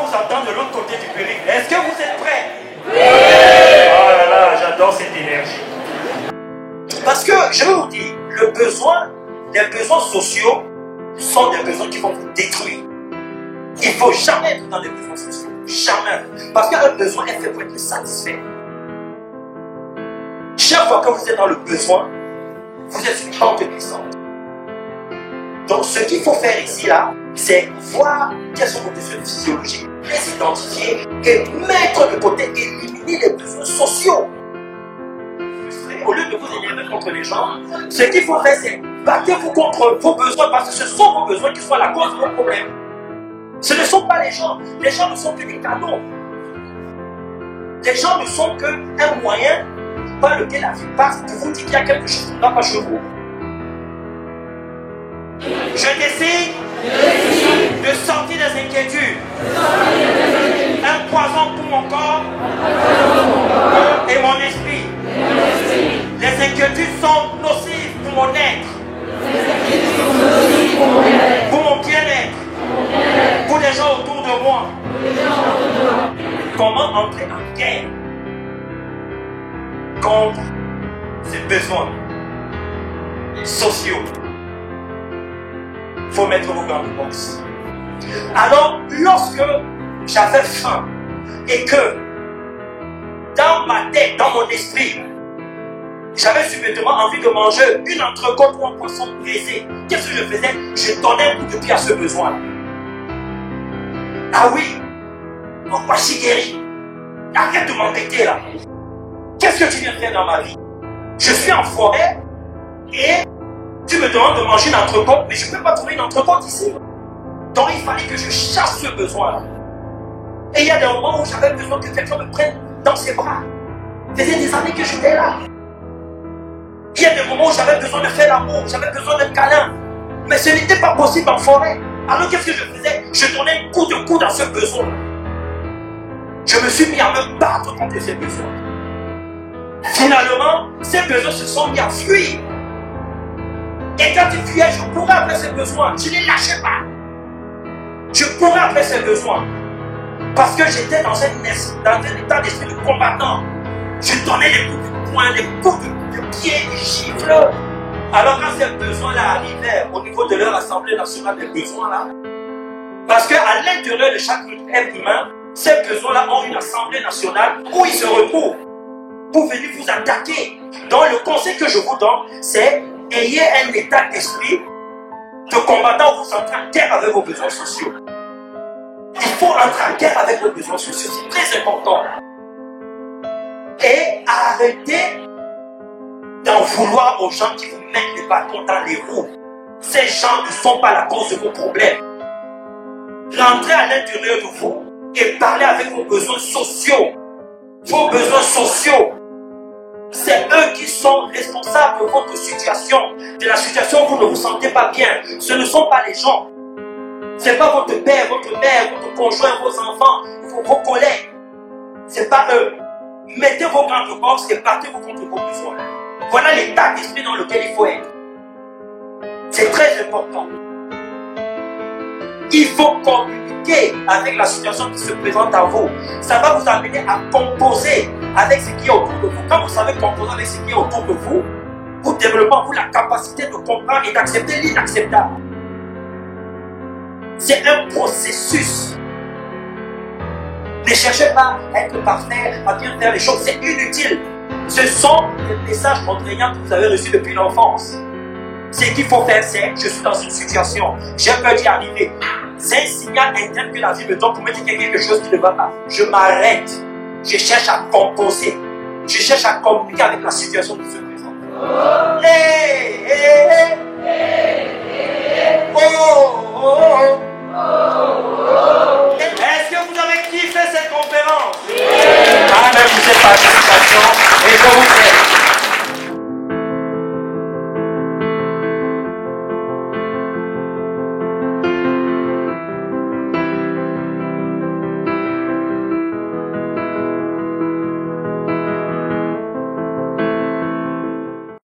vous entendre de l'autre côté du périple. Est-ce que vous êtes prêts? Oui. Oh là là, j'adore cette énergie. Parce que, je vais vous dire, les besoins sociaux sont des besoins qui vont vous détruire. Il ne faut jamais être dans des besoins sociaux. Jamais. Parce qu'un besoin est fait pour être satisfait. Chaque fois que vous êtes dans le besoin, vous êtes une pente glissante. Donc, ce qu'il faut faire ici, là, c'est voir quels sont vos besoins physiologiques, les identifier et mettre de côté, éliminer les besoins sociaux. Au lieu de vous énerver contre les gens, ce qu'il faut faire, c'est battez-vous contre vos besoins parce que ce sont vos besoins qui sont la cause de vos problèmes. Ce ne sont pas les gens. Les gens ne sont que des canaux. Les gens ne sont qu'un moyen par lequel la vie passe pour vous dire qu'il y a quelque chose qui ne va pas chez vous. Je décide de sortir des inquiétudes. Un poison pour mon corps et mon esprit. Les inquiétudes sont nocives pour mon être. Pour mon bien-être. Pour les gens autour de moi. Comment entrer en guerre contre ces besoins sociaux? Il faut mettre vos gants de boxe. Alors, lorsque j'avais faim et que dans ma tête, dans mon esprit, j'avais subitement envie de manger une entrecôte ou un poisson braisé, qu'est-ce que je faisais? Je donnais un coup de pied à ce besoin-là. Ah oui, mon Kwashigeri, arrête de m'embêter là. Qu'est-ce que tu viens faire dans ma vie? Je suis en forêt et tu me demandes de manger une entrecôte, mais je ne peux pas trouver une entrecôte ici. Donc il fallait que je chasse ce besoin-là. Et il y a des moments où j'avais besoin que quelqu'un me prenne dans ses bras. Ça faisait des années que j'étais là. Il y a des moments où j'avais besoin de faire l'amour, j'avais besoin d'un câlin. Mais ce n'était pas possible en forêt. Alors qu'est-ce que je faisais? Je donnais un coup de coude à ce besoin. Je me suis mis à me battre contre ces besoins. Finalement, ces besoins se sont mis à fuir. Et quand ils fuyaient, je courais après ces besoins. Je ne les lâchais pas. Je courais après ces besoins. Parce que j'étais dans un état d'esprit de combattant. Je donnais les coups de poing, les coups de pied, les gifles. Alors quand ces besoins-là arrivaient au niveau de leur assemblée nationale des besoins-là, parce qu'à l'intérieur de chaque être humain, ces besoins-là ont une assemblée nationale où ils se retrouvent pour venir vous attaquer. Donc le conseil que je vous donne, c'est ayez un état d'esprit de combattant où vous entrez en guerre avec vos besoins sociaux. Il faut entrer en guerre avec vos besoins sociaux, c'est très important. Et arrêtez d'en vouloir aux gens qui vous mettent des bâtons dans les roues. Ces gens ne sont pas la cause de vos problèmes. Rentrez à l'intérieur de vous et parlez avec vos besoins sociaux. Vos besoins sociaux. C'est eux qui sont responsables de votre situation, de la situation où vous ne vous sentez pas bien. Ce ne sont pas les gens. Ce n'est pas votre père, votre mère, votre conjoint, vos enfants, vos collègues. Ce n'est pas eux. Mettez vos gants de boxe et battez-vous contre vos besoins. Voilà l'état d'esprit dans lequel il faut être. C'est très important. Il faut communiquer avec la situation qui se présente à vous. Ça va vous amener à composer avec ce qui est autour de vous. Quand vous savez composer avec ce qui est autour de vous, vous développez en vous la capacité de comprendre et d'accepter l'inacceptable. C'est un processus. Ne cherchez pas à être parfait, à bien faire les choses, c'est inutile. Ce sont des messages contraignants que vous avez reçus depuis l'enfance. Ce qu'il faut faire, c'est, je suis dans une situation, j'ai peur d'y arriver. C'est un signal interne que la vie me donne pour me dire qu'il y a quelque chose qui ne va pas. Je m'arrête. Je cherche à composer. Je cherche à communiquer avec la situation qui se présente. Hey, hey, hey.